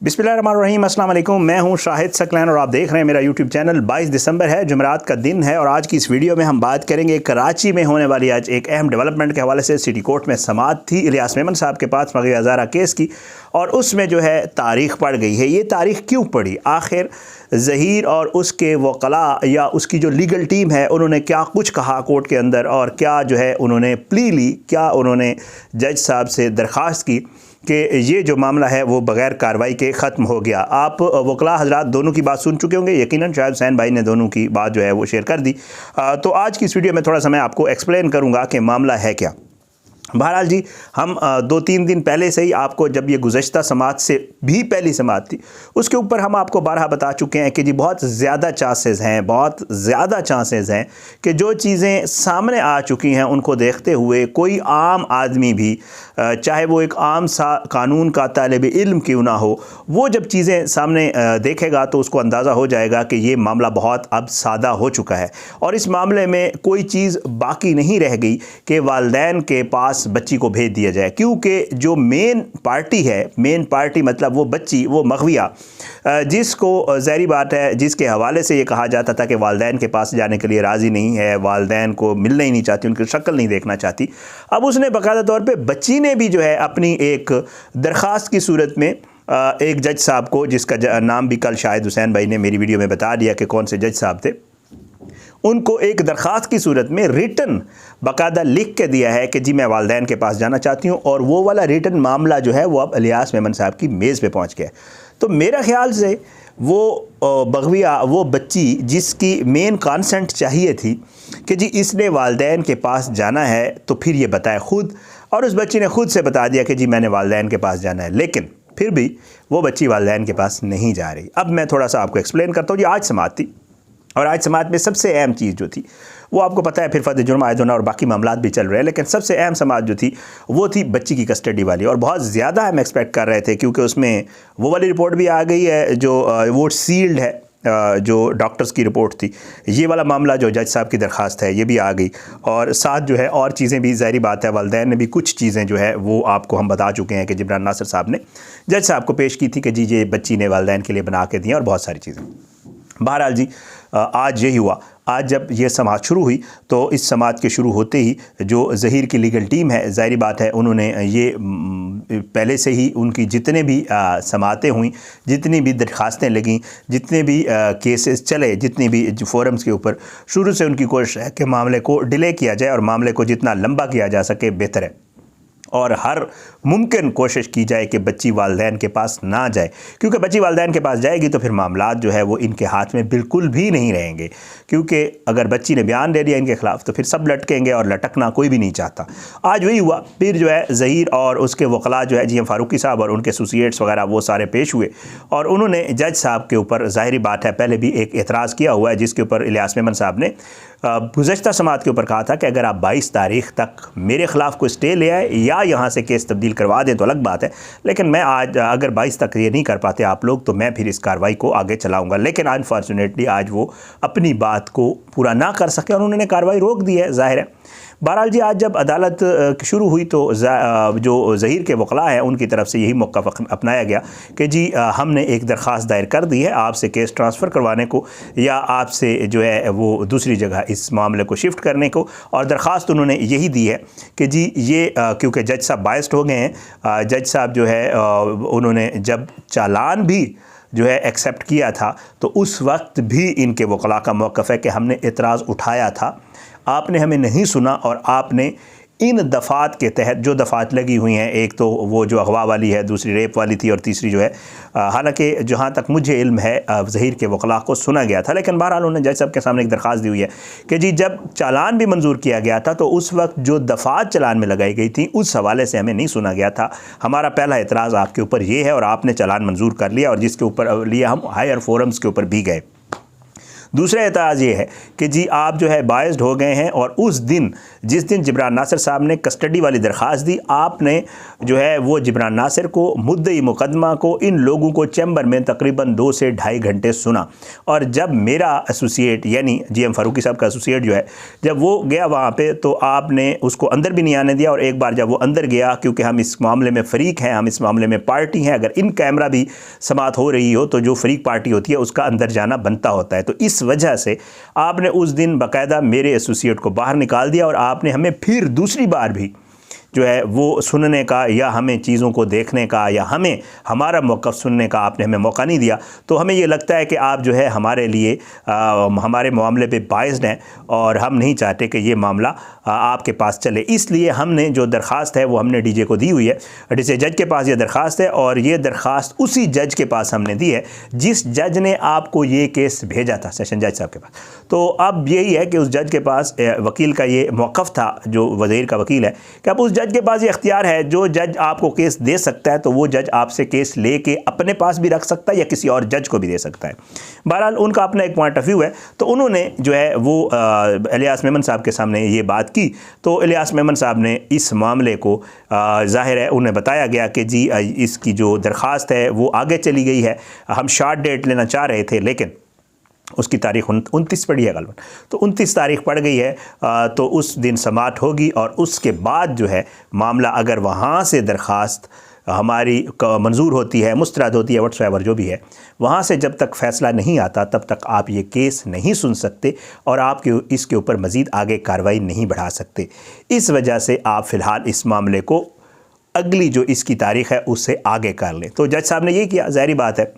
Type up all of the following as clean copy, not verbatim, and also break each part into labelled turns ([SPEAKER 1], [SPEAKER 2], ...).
[SPEAKER 1] बिस्मिल्लाहिर्रहमानिर्रहीम, अस्सलाम वालेकुम। मैं हूं शाहिद सकलैन और आप देख रहे हैं मेरा यूट्यूब चैनल। 22 दिसंबर है, जुमेरात का दिन है और आज की इस वीडियो में हम बात करेंगे कराची में होने वाली आज एक अहम डेवलपमेंट के हवाले से। सिटी कोर्ट में समाअत थी इलियास मेमन साहब के पास मग़िब हज़ारा केस की और उसमें जो है तारीख़ पड़ गई है। ये तारीख़ क्यों पड़ी? आखिर ज़हीर और उसके वकला या उसकी जो लीगल टीम है उन्होंने क्या कुछ कहा कोर्ट के अंदर और क्या जो है उन्होंने प्ली ली, क्या उन्होंने जज साहब से दरख्वास्त की कि ये जो मामला है वो बग़ैर कार्रवाई के ख़त्म हो गया। आप वकला हज़रात दोनों की बात सुन चुके होंगे, यकीनन शायद हुसैन भाई ने दोनों की बात जो है वो शेयर कर दी। तो आज की इस वीडियो में थोड़ा सा मैं आपको एक्सप्लेन करूँगा कि मामला है क्या। बहरहाल जी, हम 2-3 दिन पहले से ही आपको, जब ये गुज़श्ता समाअत से भी पहली समाअत थी, उसके ऊपर हम आपको बारहा बता चुके हैं कि जी बहुत ज़्यादा चांसेस हैं कि जो चीज़ें सामने आ चुकी हैं उनको देखते हुए कोई आम आदमी भी, चाहे वो एक आम सा कानून का तालिब इल्म क्यों ना हो, वो जब चीज़ें सामने देखेगा तो उसको अंदाज़ा हो जाएगा कि ये मामला बहुत अब सादा हो चुका है और इस मामले में कोई चीज़ बाकी नहीं रह गई कि वालिदैन के पास बच्ची को भेज दिया जाए। क्योंकि जो मेन पार्टी मतलब वो बच्ची, वो मग़विया, जिसको ज़ाहिर बात है जिसके हवाले से ये कहा जाता था कि वालिदैन के पास जाने के लिए राज़ी नहीं है, वालिदैन को मिलना ही नहीं चाहती, उनकी शक्ल नहीं देखना चाहती। अब उसने बाकायदा तौर पे बच्ची ने भी जो है अपनी एक दरख्वास्त की सूरत में एक जज साहब को, जिसका नाम भी कल शायद हुसैन भाई ने मेरी वीडियो में बता दिया कि कौन से जज साहब थे, उनको एक दरख्वास्त की सूरत में रिटन बाकायदा लिख के दिया है कि जी मैं वालिदैन के पास जाना चाहती हूँ। और वो वाला रिटन मामला जो है वो अब इलियास मेमन साहब की मेज़ पे पहुँच गया। तो मेरा ख्याल से वो मग़विया, वो बच्ची जिसकी मेन कॉन्सेंट चाहिए थी कि जी इसने वालिदैन के पास जाना है, तो फिर ये बताए ख़ुद, और उस बच्ची ने ख़ुद से बता दिया कि जी मैंने वालिदैन के पास जाना है, लेकिन फिर भी वो बच्ची वालिदैन के पास नहीं जा रही। अब मैं थोड़ा सा आपको एक्सप्लेन करता हूँ। जी आज समाअत थी और आज समाअत में सबसे अहम चीज़ जो थी वो आपको पता है, फिर फर्द जुर्म आयद होना और बाकी मामलात भी चल रहे हैं, लेकिन सबसे अहम समाअत जो थी वो थी बच्ची की कस्टडी वाली। और बहुत ज़्यादा हम एक्सपेक्ट कर रहे थे क्योंकि उसमें वो वाली रिपोर्ट भी आ गई है जो वो सील्ड है, जो डॉक्टर्स की रिपोर्ट थी। ये वाला मामला जो जज साहब की दरख्वास्त है ये भी आ गई और साथ जो है और चीज़ें भी, ज़ाहिर बात है वालिदैन ने भी कुछ चीज़ें जो है वो आपको हम बता चुके हैं कि जिब्रान नासिर साहब ने जज साहब को पेश की थी कि जी ये बच्ची ने वालिदैन के लिए बना के दी और बहुत सारी चीज़ें। बहरहाल जी, आज यही हुआ। आज जब ये समाअत शुरू हुई तो इस समाअत के शुरू होते ही जो ज़हीर की लीगल टीम है, ज़ाहिर बात है उन्होंने ये पहले से ही उनकी जितने भी समाअतें हुई, जितनी भी दरख्वास्तें लगीं, जितने भी केसेस चले, जितनी भी फोरम्स के ऊपर, शुरू से उनकी कोशिश है कि मामले को डिले किया जाए और मामले को जितना लंबा किया जा सके बेहतर है और हर मुमकिन कोशिश की जाए कि बच्ची वालिदैन के पास ना जाए। क्योंकि बच्ची वालिदैन के पास जाएगी तो फिर मामलात जो है वो इनके हाथ में बिल्कुल भी नहीं रहेंगे। क्योंकि अगर बच्ची ने बयान दे दिया इनके ख़िलाफ़ तो फिर सब लटकेंगे और लटकना कोई भी नहीं चाहता। आज वही हुआ। फिर जो है ज़हीर और उसके वकला जो है जी फ़ारूकी साहब और उनके एसोसिएट्स वगैरह वो सारे पेश हुए और उन्होंने जज साहब के ऊपर, ज़ाहिर बात है पहले भी एक एतराज़ किया हुआ है जिसके ऊपर इलियास मेमन साहब ने गुज़श्ता समाअत के ऊपर कहा था कि अगर आप 22 तारीख़ तक मेरे ख़िलाफ़ कोई स्टे ले आए या यहाँ से केस तब्दील करवा दें तो अलग बात है, लेकिन मैं आज अगर 22 तक ये नहीं कर पाते आप लोग तो मैं फिर इस कार्रवाई को आगे चलाऊँगा। लेकिन अनफॉर्चुनेटली आज वो अपनी बात को पूरा ना कर सके और उन्होंने कार्रवाई रोक दी है, ज़ाहिर है। बहरहाल जी, आज जब अदालत शुरू हुई तो जो ज़हीर के वकला हैं उनकी तरफ से यही मौक़िफ़ अपनाया गया कि जी हमने एक दरख्वास्त दायर कर दी है आपसे केस ट्रांसफ़र करवाने को या आपसे जो है वो दूसरी जगह इस मामले को शिफ्ट करने को। और दरख्वास्त उन्होंने यही दी है कि जी ये क्योंकि जज साहब बायस्ड हो गए हैं, जज साहब जो है उन्होंने जब चालान भी जो है एक्सेप्ट किया था तो उस वक्त भी इनके वकला का मौक़िफ़ है कि हमने एतराज़ उठाया था, आपने हमें नहीं सुना और आपने इन दफ़ात के तहत जो दफ़ात लगी हुई हैं, एक तो वो जो अगवा वाली है, दूसरी रेप वाली थी और तीसरी जो है, हालांकि जहाँ तक मुझे इल्म है ज़हीर के वकला को सुना गया था, लेकिन बहरहाल उन्होंने जज साहब के सामने एक दरख्वास्त दी हुई है कि जी जब चालान भी मंजूर किया गया था तो उस वक्त जो दफ़ात चालान में लगाई गई थी उस हवाले से हमें नहीं सुना गया था। हमारा पहला एतराज़ आपके ऊपर ये है और आपने चालान मंजूर कर लिया और जिसके ऊपर लिया हम हायर फोरम्स के ऊपर भी गए। दूसरा एतराज़ ये है कि जी आप जो है बायस्ड हो गए हैं, और उस दिन जिस दिन जिब्रान नासिर साहब ने कस्टडी वाली दरख्वास्त दी, आपने जो है वो जिब्रान नासिर को, मुद्दई मुकदमा को, इन लोगों को चैम्बर में तकरीबन 2 से ढाई घंटे सुना। और जब मेरा एसोसिएट यानी GM फ़ारूकी साहब का एसोसिएट जो है, जब वो गया वहाँ पे, तो आपने उसको अंदर भी नहीं आने दिया। और एक बार जब वो अंदर गया, क्योंकि हम इस मामले में फ़रीक हैं, हम इस मामले में पार्टी हैं, अगर इन कैमरा भी समात हो रही हो तो जो फ़रीक पार्टी होती है उसका अंदर जाना बनता होता है। तो इस वजह से आपने उस दिन बाकायदा मेरे एसोसिएट को बाहर निकाल दिया, और आपने हमें फिर दूसरी बार भी जो है वो सुनने का, या हमें चीज़ों को देखने का, या हमें हमारा मौक़िफ़ सुनने का आपने हमें मौका नहीं दिया। तो हमें ये लगता है कि आप जो है हमारे लिए हमारे मामले पे बाइस्ड हैं, और हम नहीं चाहते कि ये मामला आपके पास चले। इसलिए हमने जो दरख्वास्त है वो हमने DJ को दी हुई है, DC जज के पास ये दरख्वास्त है, और ये दरख्वास्त उसी जज के पास हमने दी है जिस जज ने आपको ये केस भेजा था, सेशन जज साहब के पास। तो अब यही है कि उस जज के पास वकील का ये मौक़िफ़ था, जो वज़ीर का वकील है, कि अब उस जज के पास ये इख्तियार है, जो जज आपको केस दे सकता है तो वो जज आपसे केस लेके अपने पास भी रख सकता है, या किसी और जज को भी दे सकता है। बहरहाल उनका अपना एक पॉइंट ऑफ व्यू है। तो उन्होंने जो है वो इलियास मेमन साहब के सामने ये बात की। तो इलियास मेमन साहब ने इस मामले को ज़ाहिर है उन्हें बताया गया कि जी इसकी जो दरख्वास्त है वो आगे चली गई है, हम शॉर्ट डेट लेना चाह रहे थे, लेकिन उसकी तारीख 29 पड़ी है गलबन, तो 29 तारीख पड़ गई है। तो उस दिन समात होगी, और उसके बाद जो है मामला, अगर वहाँ से दरख्वास्त हमारी मंजूर होती है, मुस्तरद होती है, व्हाट्सएवर जो भी है, वहाँ से जब तक फ़ैसला नहीं आता तब तक आप ये केस नहीं सुन सकते, और आप इसके ऊपर मज़ीद आगे कार्रवाई नहीं बढ़ा सकते। इस वजह से आप फ़िलहाल इस मामले को अगली जो इसकी तारीख़ है उससे आगे कर लें। तो जज साहब ने ये किया, ज़ाहिर बात है,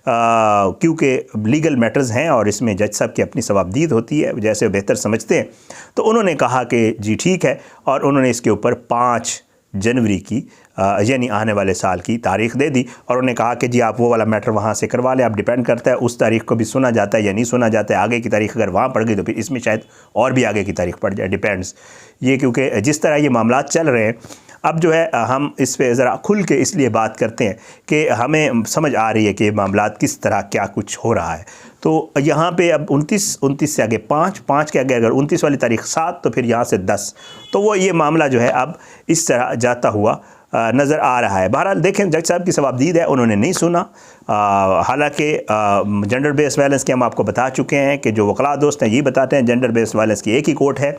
[SPEAKER 1] क्योंकि लीगल मैटर्स हैं और इसमें जज साहब की अपनी सवाबदीद होती है, जैसे बेहतर समझते हैं। तो उन्होंने कहा कि जी ठीक है, और उन्होंने इसके ऊपर 5 जनवरी की यानी आने वाले साल की तारीख़ दे दी, और उन्होंने कहा कि जी आप वो वाला मैटर वहाँ से करवा लें। आप डिपेंड करता है उस तारीख़ को भी सुना जाता है या नहीं सुना जाता है। आगे की तारीख़ अगर वहाँ पड़ गई तो फिर इसमें शायद और भी आगे की तारीख़ पड़ जाए, डिपेंड्स ये, क्योंकि जिस तरह ये मामला चल रहे हैं अब जो है हम इस पे ज़रा खुल के इसलिए बात करते हैं कि हमें समझ आ रही है कि मामला किस तरह क्या कुछ हो रहा है। तो यहाँ पे अब 29 से आगे 5 के आगे अगर 29 वाली तारीख 7, तो फिर यहाँ से 10, तो वो ये मामला जो है अब इस तरह जाता हुआ नज़र आ रहा है। बहरहाल देखें, जज साहब की सवाबदीद है, उन्होंने नहीं सुना। हालांकि जेंडर बेस्ड वायलेंस के हम आपको बता चुके हैं कि जो वकला दोस्त हैं ये बताते हैं जेंडर बेस्ड वायलेंस की एक ही कोर्ट है,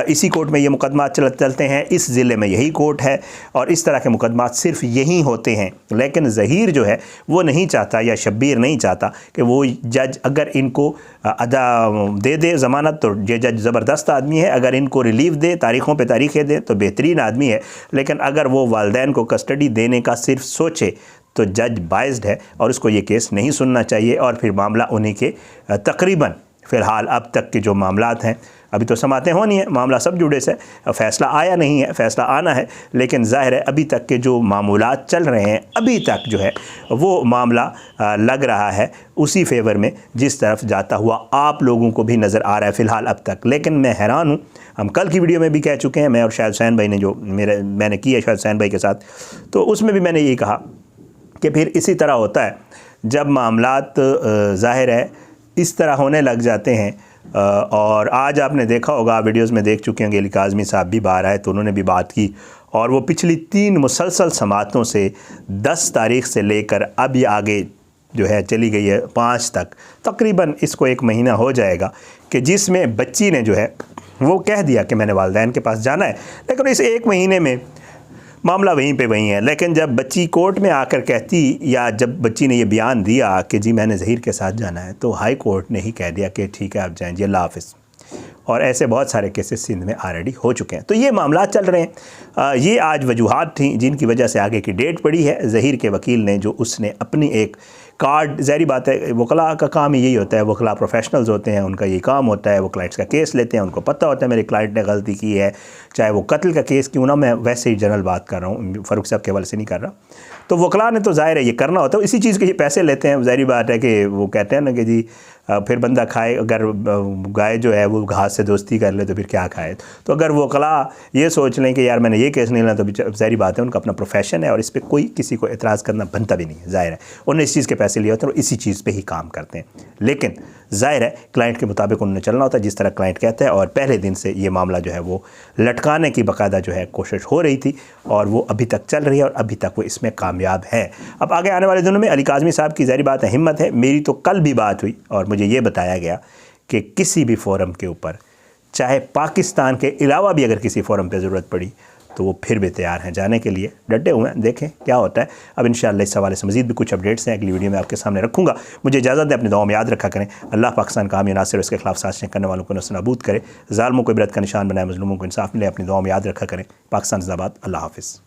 [SPEAKER 1] इसी कोर्ट में ये मुकदमा चलते हैं, इस ज़िले में यही कोर्ट है, और इस तरह के मुकदमा सिर्फ यहीं होते हैं। लेकिन ज़हीर जो है वो नहीं चाहता, या शब्बीर नहीं चाहता कि वो जज अगर इनको अदा दे ज़मानत, तो ये जज ज़बरदस्त आदमी है, अगर इनको रिलीफ दे, तारीख़ों पे तारीख़ें दे, तो बेहतरीन आदमी है। लेकिन अगर वो वालिदैन को कस्टडी देने का सिर्फ सोचे तो जज बाइस्ड है, और उसको ये केस नहीं सुनना चाहिए। और फिर मामला उन्हीं के तकरीबन फ़िलहाल अब तक के जो मामलात हैं, अभी तो समातें होनी है, मामला सब जुड़े से, फ़ैसला आया नहीं है, फ़ैसला आना है, लेकिन ज़ाहिर है अभी तक के जो मामूलात चल रहे हैं, अभी तक जो है वो मामला लग रहा है उसी फेवर में जिस तरफ जाता हुआ आप लोगों को भी नज़र आ रहा है फ़िलहाल अब तक। लेकिन मैं हैरान हूँ, हम कल की वीडियो में भी कह चुके हैं, मैं और शाहिद हुसैन भाई ने जो मैंने की है शाहिद हुसैन भाई के साथ, तो उसमें भी मैंने यही कहा कि फिर इसी तरह होता है जब मामलात ज़ाहिर है इस तरह होने लग जाते हैं। और आज आपने देखा होगा, वीडियोस में देख चुके होंगे, अली काज़मी साहब भी बाहर आए तो उन्होंने भी बात की, और वो पिछली 3 मुसलसल समातों से 10 तारीख से लेकर अब ये आगे जो है चली गई है 5 तक, तकरीबन इसको 1 महीना हो जाएगा, कि जिसमें बच्ची ने जो है वो कह दिया कि मैंने वालिदैन के पास जाना है, लेकिन इस 1 महीने में मामला वहीं पे वहीं है। लेकिन जब बच्ची कोर्ट में आकर कहती, या जब बच्ची ने ये बयान दिया कि जी मैंने ज़हीर के साथ जाना है, तो हाई कोर्ट ने ही कह दिया कि ठीक है आप जाएँ जी, अल्लाह हाफ़िज़। और ऐसे बहुत सारे केसेस सिंध में ऑलरेडी हो चुके हैं। तो ये मामला चल रहे हैं। ये आज वजूहात थी जिनकी वजह से आगे की डेट पड़ी है। ज़हीर के वकील ने जो उसने अपनी एक कार्ड, ज़ाहिर बात है वकला का काम ही यही होता है, वकला प्रोफेशनल्स होते हैं, उनका यही काम होता है, वो क्लाइंट्स का केस लेते हैं, उनको पता होता है मेरे क्लाइंट ने गलती की है, चाहे वो कत्ल का केस क्यों ना, मैं वैसे ही जनरल बात कर रहा हूँ, फ़ारूक साहब के हवाले से नहीं कर रहा। तो वकला ने तो ज़ाहिर है ये करना होता है, इसी चीज़ के ये पैसे लेते हैं। ज़ाहिर बात है कि वो कहते हैं ना कि जी फिर बंदा खाए, अगर गाय जो है वो घास से दोस्ती कर ले तो फिर क्या खाए। तो अगर वो वकला ये सोच लें कि यार मैंने ये केस नहीं लेना, तो ज़ाहिर बात है उनका अपना प्रोफेशन है और इस पर कोई किसी को एतराज़ करना बनता भी नहीं है। ज़ाहिर है उन्हें इस चीज़ के पैसे लिए होते हैं और इसी चीज़ पे ही काम करते हैं। लेकिन ज़ाहिर है क्लाइंट के मुताबिक उन्होंने चलना होता है, जिस तरह क्लाइंट कहता है। और पहले दिन से ये मामला जो है वो लटकाने की बाकायदा जो है कोशिश हो रही थी और वो अभी तक चल रही है और अभी तक वो इसमें कामयाब है। अब आगे आने वाले दिनों में अली काज़मी साहब की ज़ाहिर बात है हिम्मत है। मेरी तो कल भी बात हुई और मुझे ये बताया गया कि किसी भी फोरम के ऊपर, चाहे पाकिस्तान के अलावा भी अगर किसी फोरम पे ज़रूरत पड़ी तो वो फिर भी तैयार हैं जाने के लिए, डटे हुए हैं। देखें क्या होता है। अब इंशाअल्लाह इस हवाले से मज़ीद भी कुछ अपडेट्स हैं अगली वीडियो में आपके सामने रखूँगा। मुझे इजाज़त दें, अपनी दुआओं में याद रखा करें। अल्लाह पाकिस्तान का हामी नासिर, इसके खिलाफ साजिशें करने वालों को नस्तानाबूद करे, ज़ालिमों को इबरत का निशान बनाए, मज़लूमों को इंसाफ मिले। अपनी दुआओं में याद रखा करें। पाकिस्तान ज़िंदाबाद। अल्लाह हाफ़िज़।